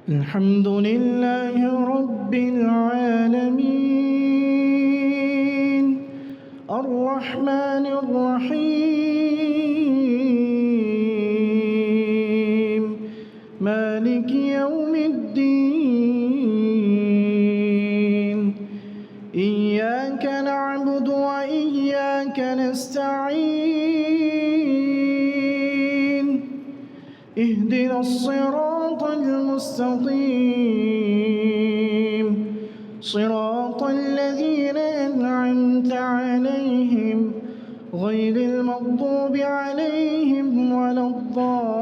الحمد لله رب العالمين الرحمن الرحيم مالك يوم الدين إياك نعبد وإياك نستعين اهدنا الصراط المستقيم صراط الذين أنعمت عليهم غير المغضوب عليهم ولا الضالين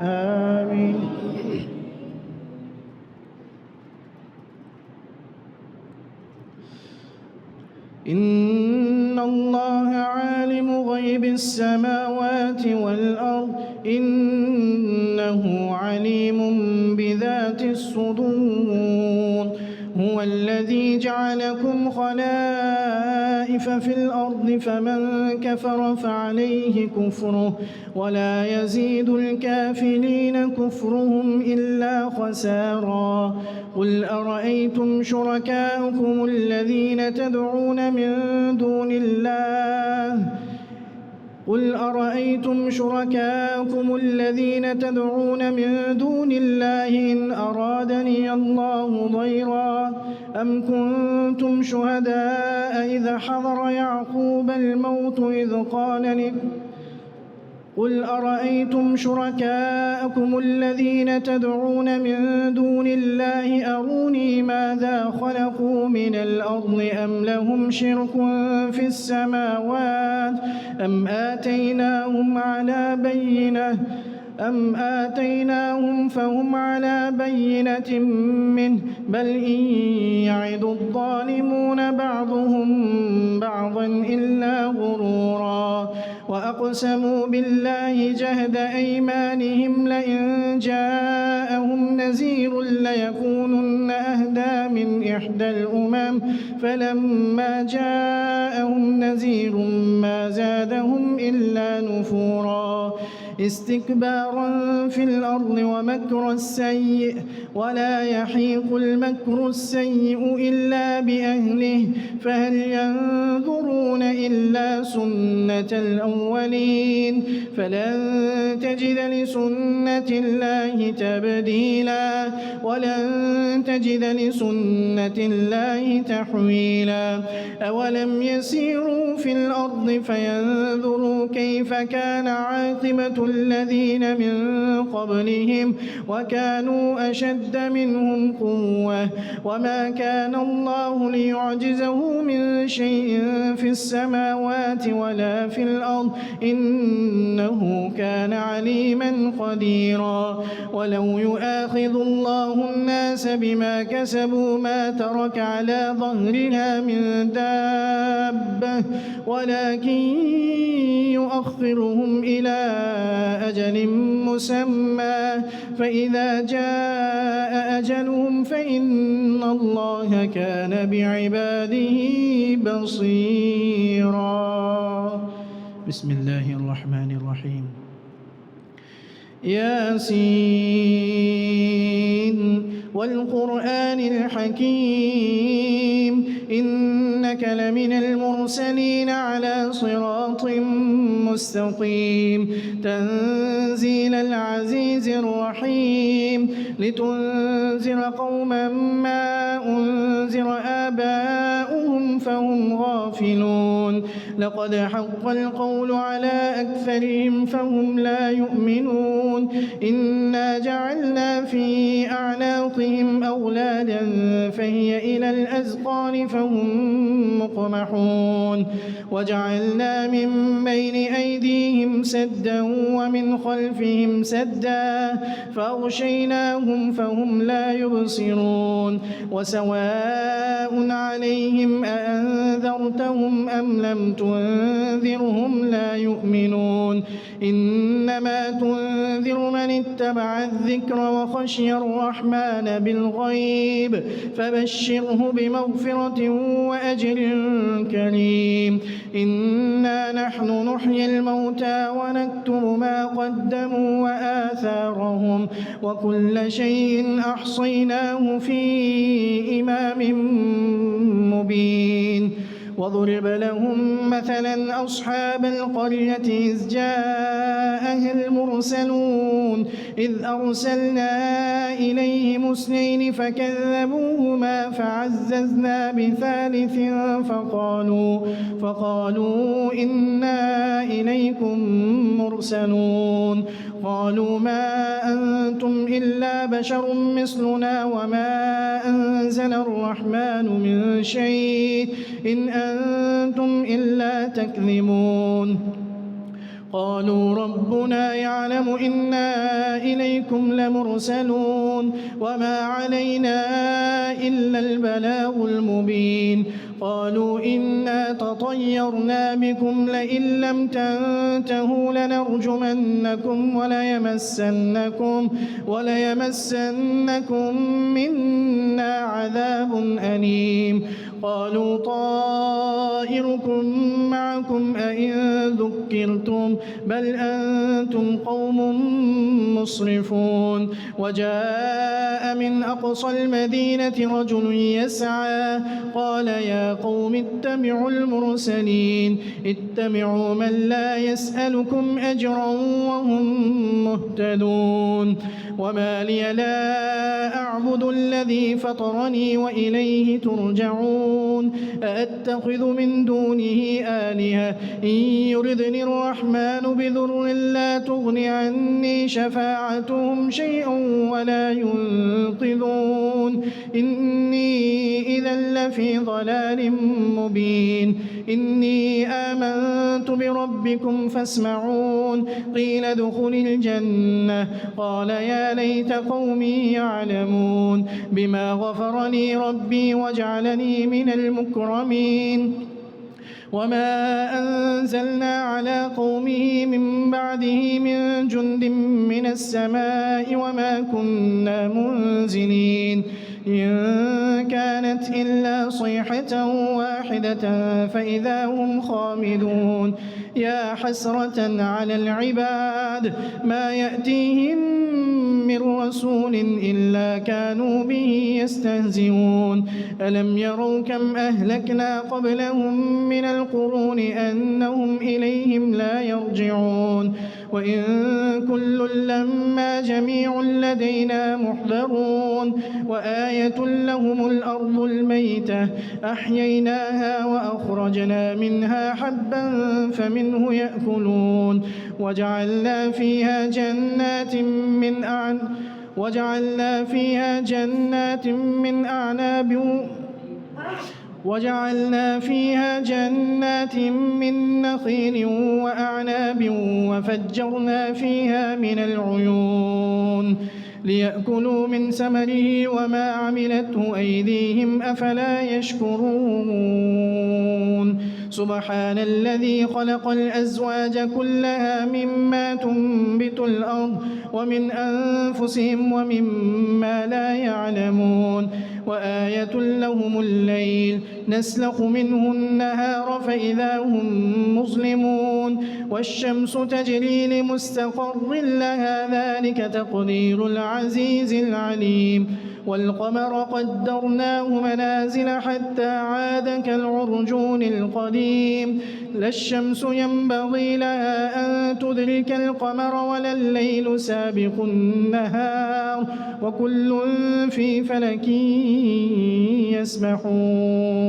آمين. إن الله عالم غيب السماوات والأرض إنه عليم بذات الصدور هو الذي جعلكم خلائف في الأرض فمن كفر فعليه كفره ولا يزيد الكافرين كفرهم إلا خسارا قل أرأيتم شركاءكم الذين تدعون من دون الله إن أرادني الله ضيرا أم كنتم شهداء إذ حضر يعقوب الموت قل أرأيتم شركاءكم الذين تدعون من دون الله أروني ماذا خلقوا من الأرض أم لهم شرك في السماوات أم آتيناهم فهم على بينة منه بل إن يعد الظالمون بعضهم بعضا إلا غرورا وأقسموا بالله جهد أيمانهم لئن جاءهم نذير ليكونن أهدى من إحدى الأمم فلما جاءهم نذير ما زادهم إلا نفورا استكبارا في الأرض ومكر السيء ولا يحيق المكر السيء إلا بأهله فهل ينظرون إلا سنة الأولين فلن تجد لسنة الله تبديلا ولن تجد لسنة الله تحويلا أولم يسيروا في الأرض فينظروا كيف كان عاقبة الذين من قبلهم وكانوا أشد منهم قوة وما كان الله ليعجزه من شيء في السماوات ولا في الأرض إنه كان عليما قديرا ولو يؤاخذ الله الناس بما كسبوا ما ترك على ظهرها من دابة ولكن يؤخرهم إلى أجل مسمى فإذا جاء أجلهم فإن الله كان بعباده بصيرا. بسم الله الرحمن الرحيم. ياسين والقرآن الحكيم إنك لمن المرسلين على صراط مستقيم تنزيل العزيز الرحيم لتنذر قوما ما أنذر آباؤهم فهم غافلون لقد حق القول على أكثرهم فهم لا يؤمنون إنا جعلنا في أعناقهم أغلالا فهي إلى الأذقان فهم مقمحون وجعلنا من بين أيديهم سدا ومن خلفهم سدا فأغشيناهم فهم لا يبصرون وسواء عليهم أأنذرتهم أم لم تنذرهم لا يؤمنون إنما تنذر من اتبع الذكر وخشي الرحمن بالغيب فبشره بمغفرة وأجر كريم إنا نحن نحيي الموتى ونكتب ما قدموا وآثارهم وكل شيء أحصيناه في إمام مبين وضرب لهم مثلا أصحاب القرية إذ جاءها المرسلون إذ أرسلنا إليهم اثنين فكذبوهما فعززنا بثالث فقالوا إنا إليكم مرسلون قالوا ما أنتم إلا بشر مثلنا وما أنزل الرحمن من شيء إن أنتم إلا تكذبون قالوا ربنا يعلم إنا إليكم لمرسلون وما علينا إلا البلاغ المبين قالوا إنا تطيرنا بكم لئن لم تنتهوا لنرجمنكم وليمسنكم منا عذاب أليم قالوا طائركم معكم أئن ذكرتم بل أنتم قوم مسرفون وجاء من أقصى المدينة رجل يسعى قال يا قوم اتبعوا المرسلين اتبعوا من لا يسألكم أجرا وهم مهتدون وما لي لا أعبد الذي فطرني وإليه ترجعون أأتخذ من دونه آلهة إن يردني الرحمن بضر لا تغن عني شفاعتهم شيئا ولا ينقذون إني إذا لفي ضلال مبين إني آمنت بربكم فاسمعون قيل ادخل الجنة قال يا ليت قومي يعلمون بما غفر لي ربي وجعلني من المكرمين وما أنزلنا على قومه من بعده من جند من السماء وما كنا منزلين إن كانت إلا صيحة واحدة فإذا هم خامدون يا حسرة على العباد ما يأتيهم من رسول إلا كانوا به يستهزئون ألم يروا كم أهلكنا قبلهم من القرون أنهم إليهم لا يرجعون وإن كل لما جميع لدينا محضرون وآية لهم الأرض الميتة أحييناها وأخرجنا منها حبا فمنه يأكلون وجعلنا فيها جنات من نخيل وأعناب وفجرنا فيها من العيون ليأكلوا من ثمره وما عملته أيديهم أفلا يشكرون سبحان الذي خلق الأزواج كلها مما تنبت الأرض ومن أنفسهم ومما لا يعلمون وآية لهم الليل نسلخ منه النهار فإذا هم مظلمون والشمس تجري لمستقر لها ذلك تقدير العزيز العليم والقمر قدرناه منازل حتى عاد كالعرجون القديم لا الشمس ينبغي لها أن تدرك القمر ولا الليل سابق النهار وكل في فلك يسبحون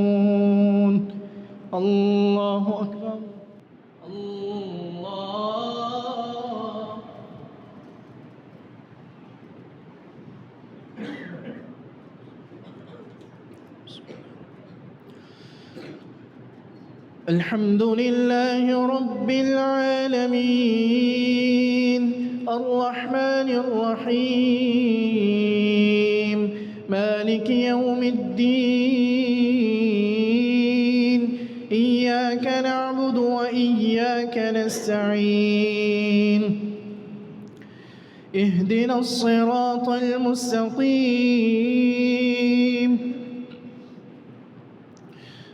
الله أكبر الحمد لله رب العالمين الرحمن الرحيم مالك يوم الدين إياك نعبد وإياك نستعين اهدنا الصراط المستقيم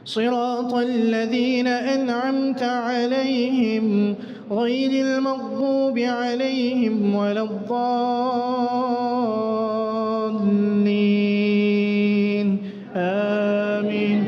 صراط الذين أنعمت عليهم غير المغضوب عليهم ولا الضالين آمين.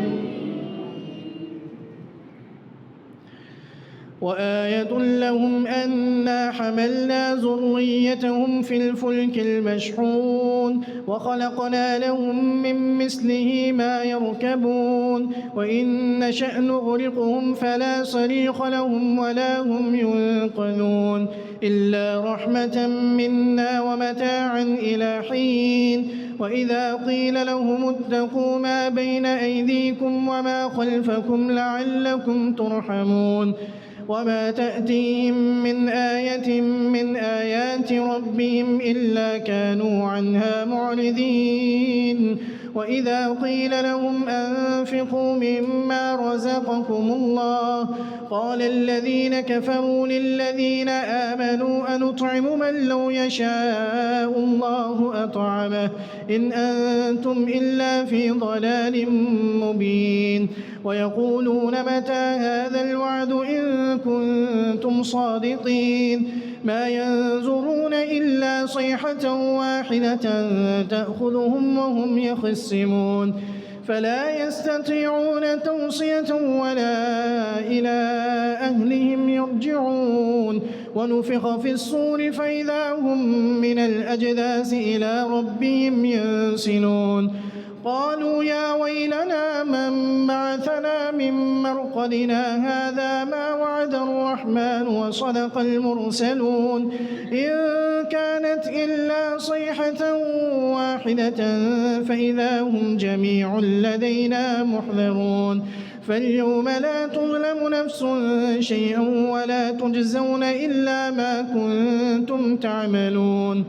وآية لهم أنا حملنا ذريتهم في الفلك المشحون وخلقنا لهم من مثله ما يركبون وإن نشأ نغرقهم فلا صريخ لهم ولا هم ينقذون إلا رحمة منا ومتاعا إلى حين. وإذا قيل لهم اتقوا ما بين أيديكم وما خلفكم لعلكم ترحمون وما تأتيهم من آية من آيات ربهم إلا كانوا عنها معرضين. وإذا قيل لهم أنفقوا مما رزقكم الله قال الذين كفروا للذين آمنوا أنطعم من لو يشاء الله أطعمه إن أنتم إلا في ضلال مبين. ويقولون متى هذا الوعد إن كنتم صادقين ما ينظرون إلا صيحة واحدة تأخذهم وهم يخصمون فلا يستطيعون توصية ولا إلى أهلهم يرجعون. ونفخ في الصور فإذا هم من الأجداث إلى ربهم ينسلون قالوا يا ويلنا من بعثنا من مرقدنا هذا ما وعد الرحمن وصدق المرسلون إن كانت إلا صيحة واحدة فإذا هم جميع لدينا محضرون فاليوم لا تظلم نفس شيئا ولا تجزون إلا ما كنتم تعملون.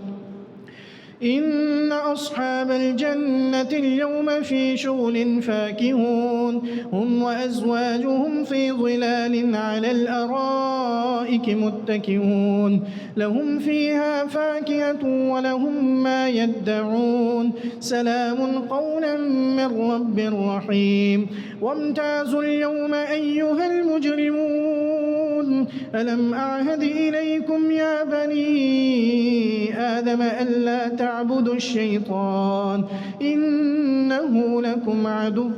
إن أصحاب الجنة اليوم في شغل فاكهون هم وأزواجهم في ظلال على الأرائك متكئون لهم فيها فاكهة ولهم ما يدعون سلام قولا من رب رحيم. وامتازوا اليوم أيها المجرمون ألم أعهد إليكم يا بني آدم ألا تعبدوا الشيطان إنه لكم عدو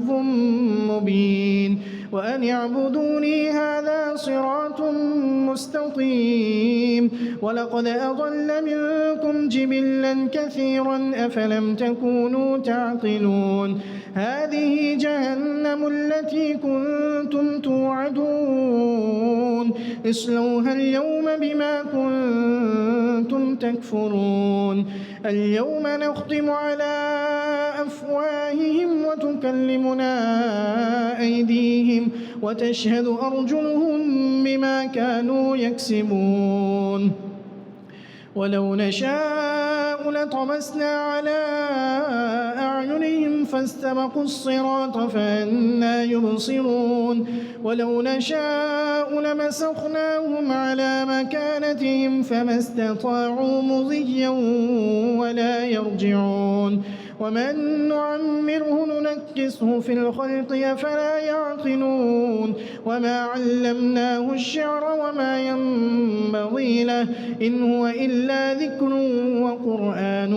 مبين وأن اعبدوني هذا صراط مستقيم. ولقد أضل منكم جبلا كثيرا أفلم تكونوا تعقلون هذه جهنم التي كنتم توعدون اصلوها اليوم بما كنتم تكفرون. اليوم نختم على أفواههم وتكلمنا أيديهم وتشهد أرجلهم بما كانوا يكسبون. ولو نشاء لطمسنا على أعينهم فاستبقوا الصراط فأنى يبصرون ولو نشاء لمسخناهم على مكانتهم فما استطاعوا مضيا ولا يرجعون ومن نعمره ننكسه في الخلق أفلا يعقلون وما علمناه الشعر وما ينبغي له إن هو إلا ذكر وقرآن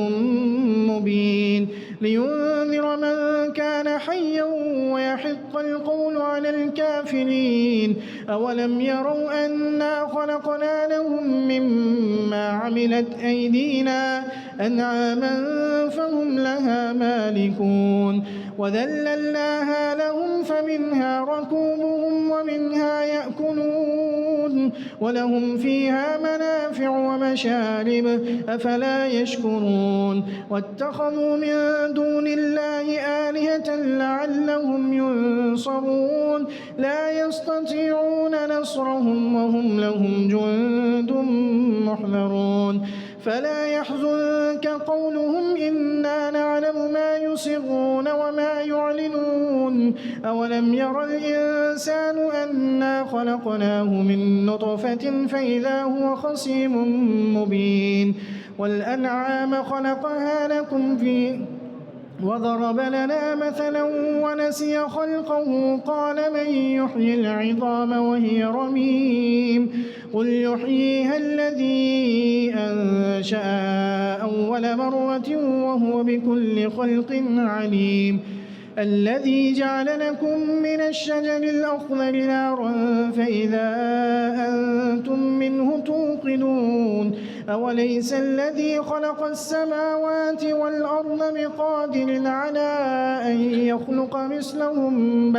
مبين لينذر من كان حيا ويحق القول على الكافرين. أولم يروا أنا خلقنا لهم مما عملت أيدينا أنعاما فهم لها مالكون وذللناها لهم فمنها ركوبهم ومنها يأكلون ولهم فيها منافع ومشارب أفلا يشكرون. واتخذوا من دون الله آلهة لعلهم ينصرون لا يستطيعون نصرهم وهم لهم جند محضرون. فلا يحزنك قولهم إنا نعلم ما يسرون وما يعلنون أولم ير الإنسان أنا خلقناه من نطفة فإذا هو خصيم مبين والأنعام خلقها لكم فيه وضرب لنا مثلا ونسي خلقه قال من يحيي العظام وهي رميم قل يحييها الذي أنشأها أول مرة وهو بكل خلق عليم الذي جعل لكم من الشجر الأخضر نارا فإذا أنتم منه توقدون أوليس الذي خلق السماوات والأرض بقادر على أن يخلق مثلهم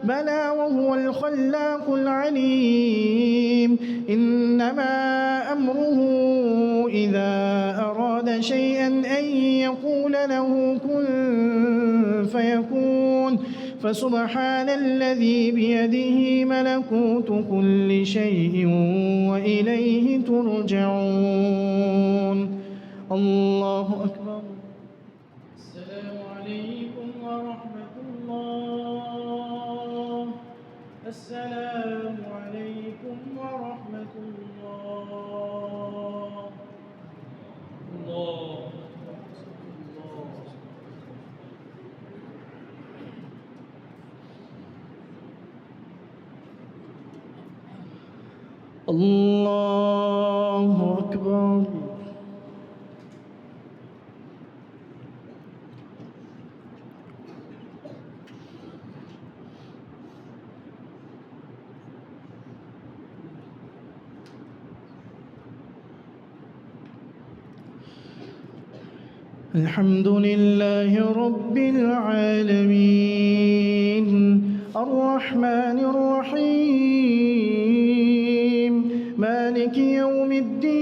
بلى وهو الخلاق العليم إنما أمره إذا أراد شيئا أن يقول له كن فيكون فسبحان الذي بيده ملكوت كل شيء وإليه ترجعون الله أكبر السلام عليكم ورحمة الله السلام عليكم ورحمة الله الله الله أكبر الحمد لله رب العالمين الرحمن الرحيم مالك يوم الدين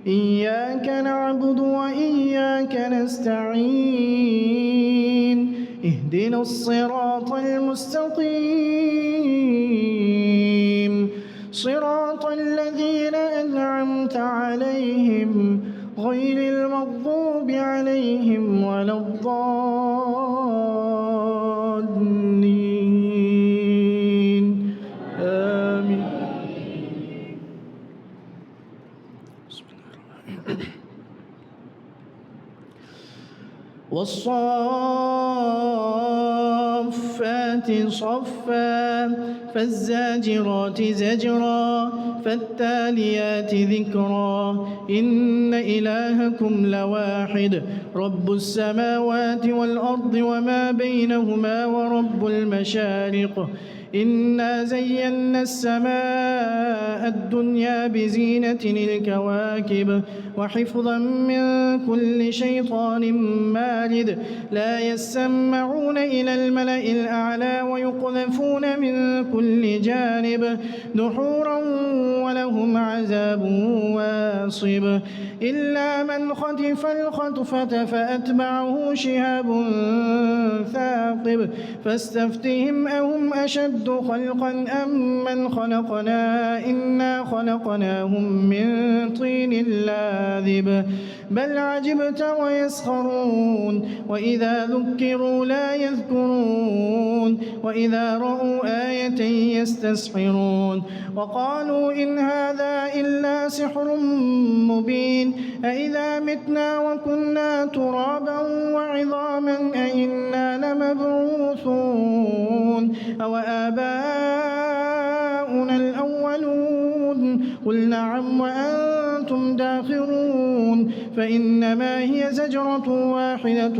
إياك نعبد وإياك نستعين اهدنا الصراط المستقيم صراط الذين أنعمت عليهم غير المغضوب عليهم ولا الضالين آمين والصافات صفا فالزاجرات زجرا فالتاليات ذكرا إن إلهكم لواحد رب السماوات والأرض وما بينهما ورب المشارق إنا زينا السماء الدنيا بزينة الكواكب وحفظا من كل شيطان مارد لا يسمعون إلى الملأ الأعلى ويقذفون من كل جانب دحورا ولهم عذاب واصب إلا من خطف الخطفة فأتبعه شهاب ثاقب فاستفتهم أهم أشد خلقا أم من خلقنا إنا خلقناهم من طين لاذب بل عجبت ويسخرون وإذا ذكروا لا يذكرون وإذا رأوا آية يستسخرون وقالوا إن هذا إلا سحر مبين أإذا متنا وكنا ترابا وعظاما أإنا لمبعوثون أو آباؤنا الأولون قل نعم وأنتم داخرون فإنما هي زجرة واحدة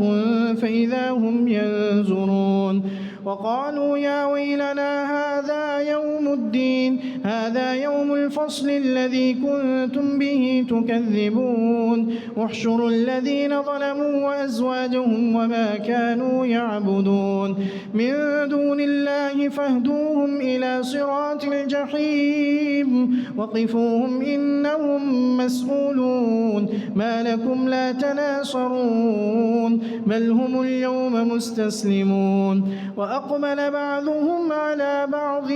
فإذا هم ينظرون وقالوا يا ويلنا هذا يوم الدين هذا يوم الفصل الذي كنتم به تكذبون واحشروا الذين ظلموا وأزواجهم وما كانوا يعبدون من دون الله فاهدوهم إلى صراط الجحيم وقفوهم إنهم مسؤولون ما لكم لا تناصرون بل هم اليوم مستسلمون وأقبل بعضهم على بعض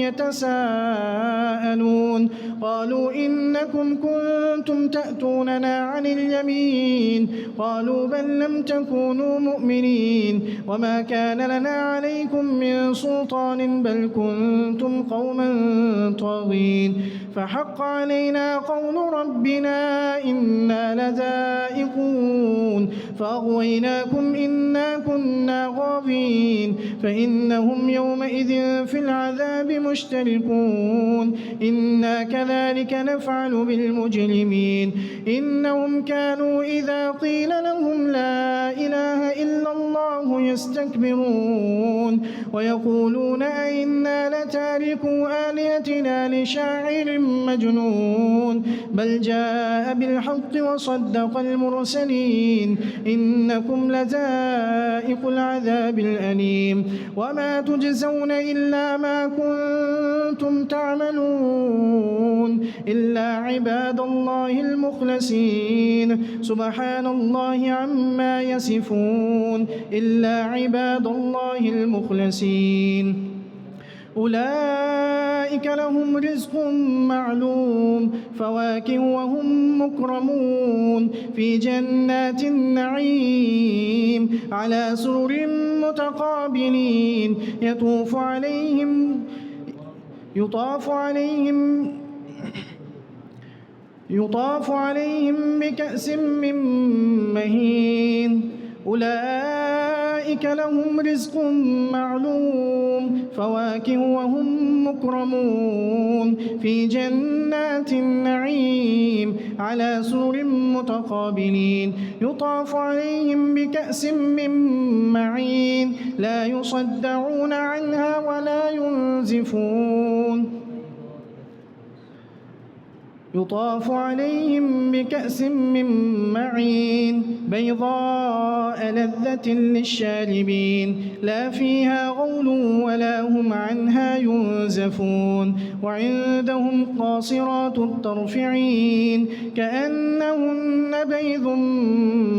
يتساءلون قالوا إنكم كنتم تأتوننا عن اليمين قالوا بل لم تكونوا مؤمنين وما كان لنا عليكم من سلطان بل كنتم قوما طاغين فحق علينا قول ربنا إنا لذائقون فأغويناكم إنا كنا غاوين فإنهم يومئذ في العذاب مشتركون إنا كذلك نفعل بالمجرمين إنهم كانوا إذا قيل لهم لا إله إلا الله يستكبرون ويقولون أئنا لتاركوا آلهتنا لشاعر مجنون بل جاء بالحق وصدق المرسلين إنكم لذائق العذاب الأليم وما تجزون إلا ما كنتم تعملون إلا عباد الله المخلصين سبحان الله عما يصفون إلا عباد الله المخلصين أولئك لهم رزق معلوم فواكه وهم مكرمون في جنات النعيم على سرر متقابلين يطاف عليهم بكأس من مهين أولئك لهم رزق معلوم فواكه وهم مكرمون في جنات النعيم على سرر متقابلين يطاف عليهم بكأس من معين لا يصدعون عنها ولا ينزفون يطاف عليهم بكأس من معين بيضاء لذة للشاربين لا فيها غول ولا هم عنها ينزفون وعندهم قاصرات الطرف عين كأنهن بيض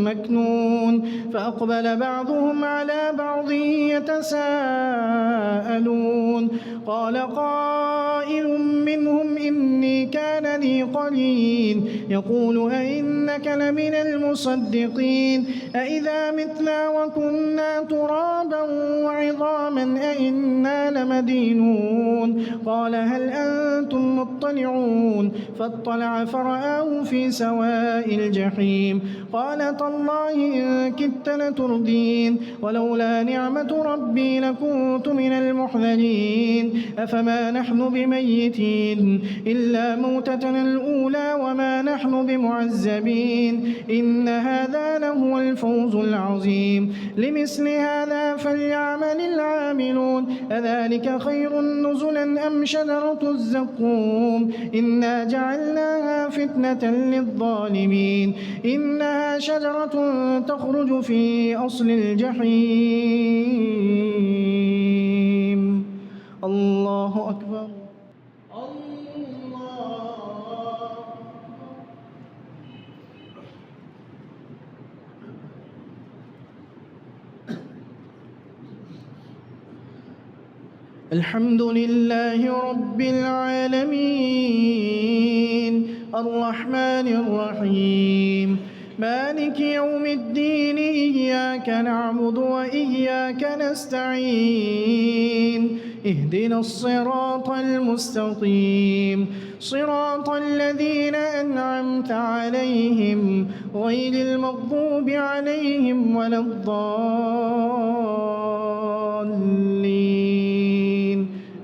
مكنون فأقبل بعضهم على بعض يتساءلون قال قائل منهم إني كان لي قرين يقول أئنك لمن المصدقين أئذا متنا وكنا ترابا وعظاما أئنا لمدينون قال هل أنتم مطلعون فاطلع فرآه في سواء الجحيم قال تالله إن كدت لتردين ولولا نعمة ربي لكنت من المحذرين أفما نحن بميتين إلا موتتنا الأولى وما نحن بمعذبين إن هذا لهو الفوز العظيم لمثل هذا فليعمل العاملون أذلك خير نزلا أم شجرة الزقوم إنا جعلناها فتنة للظالمين إنها شجرة تخرج في أصل الجحيم الله أكبر الحمد لله رب العالمين الرحمن الرحيم مالك يوم الدين إياك نعبد وإياك نستعين اهدنا الصراط المستقيم صراط الذين أنعمت عليهم غير المغضوب عليهم ولا الضالين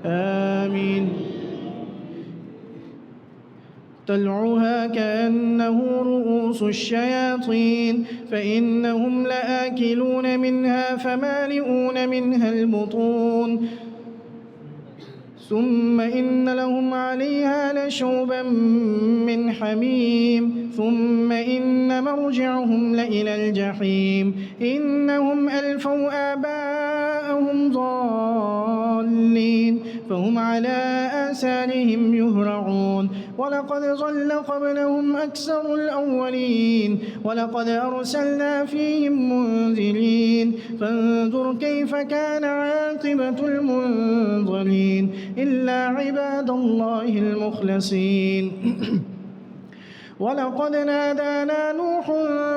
آمين طلعها كأنه رؤوس الشياطين فإنهم لآكلون منها فمالئون منها البطون ثم إن لهم عليها لشوبا من حميم ثم إن مرجعهم لإلى الجحيم إنهم ألفوا آباءهم ضالين فهم على آثارهم يهرعون ولقد ضل قبلهم أكثر الأولين ولقد أرسلنا فيهم منذرين فانظر كيف كان عاقبة المنظرين إلا عباد الله المخلصين ولقد نادانا نوح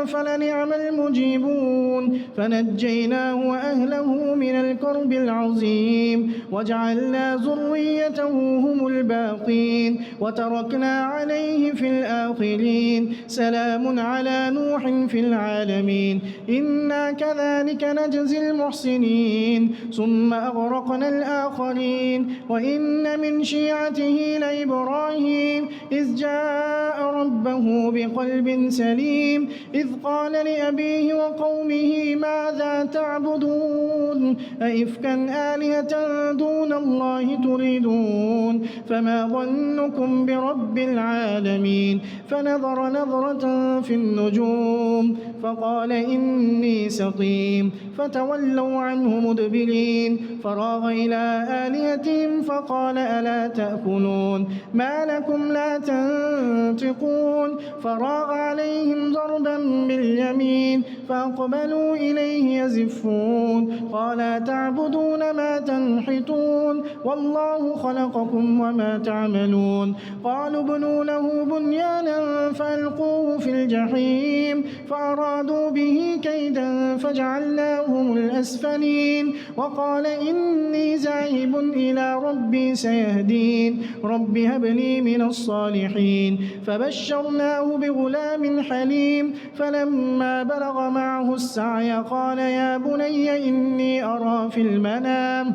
فلنعم المجيبون فنجيناه وأهله من الكرب العظيم وجعلنا ذريته هم الباقين وتركنا عليه في الآخرين سلام على نوح في العالمين إنا كذلك نجزي المحسنين ثم أغرقنا الآخرين وإن من شيعته لإبراهيم إذ جاء ربه بقلب سليم إذ قال لأبيه وقومه ماذا تعبدون أئفكا آلهة دون الله تريدون فما ظنكم برب العالمين فنظر نظرة في النجوم فقال إني سقيم فتولوا عنه مدبرين فراغ إلى آلهتهم فقال ألا تأكلون ما لكم لا تنطقون فراغ عليهم ضربا باليمين فأقبلوا إليه يزفون قال تعبدون ما تنحتون والله خلقكم وما تعملون قالوا ابنوا له بنيانا فألقوه في الجحيم فأرادوا به كيدا فجعلناهم الأسفلين وقال إني ذاهب إلى ربي سيهدين رب هب لي من الصالحين فبشرناه بغلام حليم فلما بلغ معه السعي قال يا بني إني أرى في المنام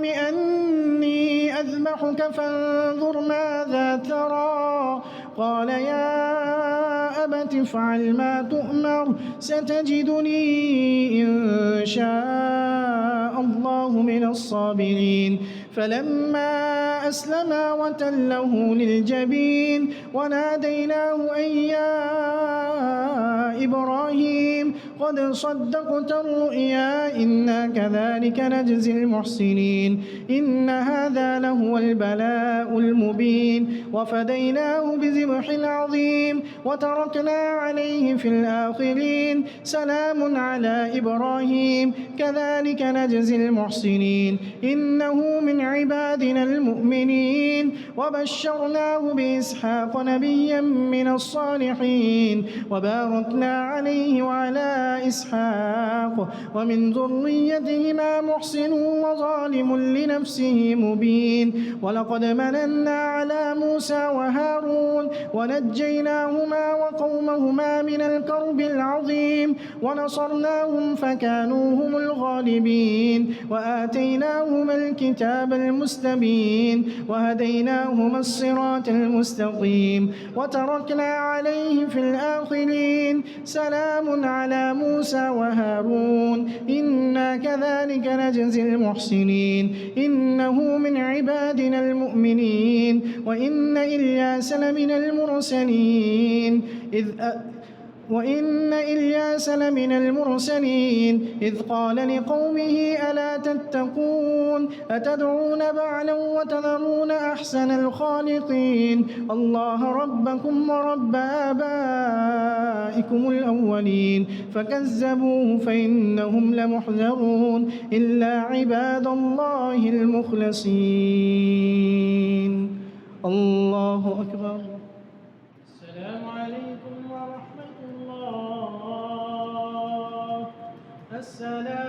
أني أذبحك فانظر ماذا ترى قال يا أبت افعل ما تؤمر ستجدني إن شاء الله من الصابرين فلما أسلما وتله للجبين وناديناه أن يا إبراهيم قد صدقت الرؤيا إنا كذلك نجزي المحسنين إن هذا لهو البلاء المبين وفديناه بذبح عظيم وتركنا عليه في الآخرين سلام على إبراهيم كذلك نجزي المحسنين إنه من عبادنا المؤمنين وبشرناه بإسحاق نبيا من الصالحين وباركنا عليه وعلى إسحاق ومن ذريتهما محسن وظالم لنفسه مبين ولقد مننا على موسى وهارون ونجيناهما وقومهما من الكرب العظيم ونصرناهم فكانوا هم الغالبين وآتيناهما الكتاب المستبين وهديناهما الصراط المستقيم وتركنا عليه في الآخرين سلام على موسى وهارون إنا كذلك نجزي المحسنين إنه من عبادنا المؤمنين وإن إلياس لمن المرسلين إذ قال لقومه ألا تتقون أتدعون بعلا وتذرون أحسن الخالقين الله ربكم ورب آبائكم الأولين فكذبوه فإنهم لمحذرون إلا عباد الله المخلصين الله أكبر السلام عليكم ورحمة الله السلام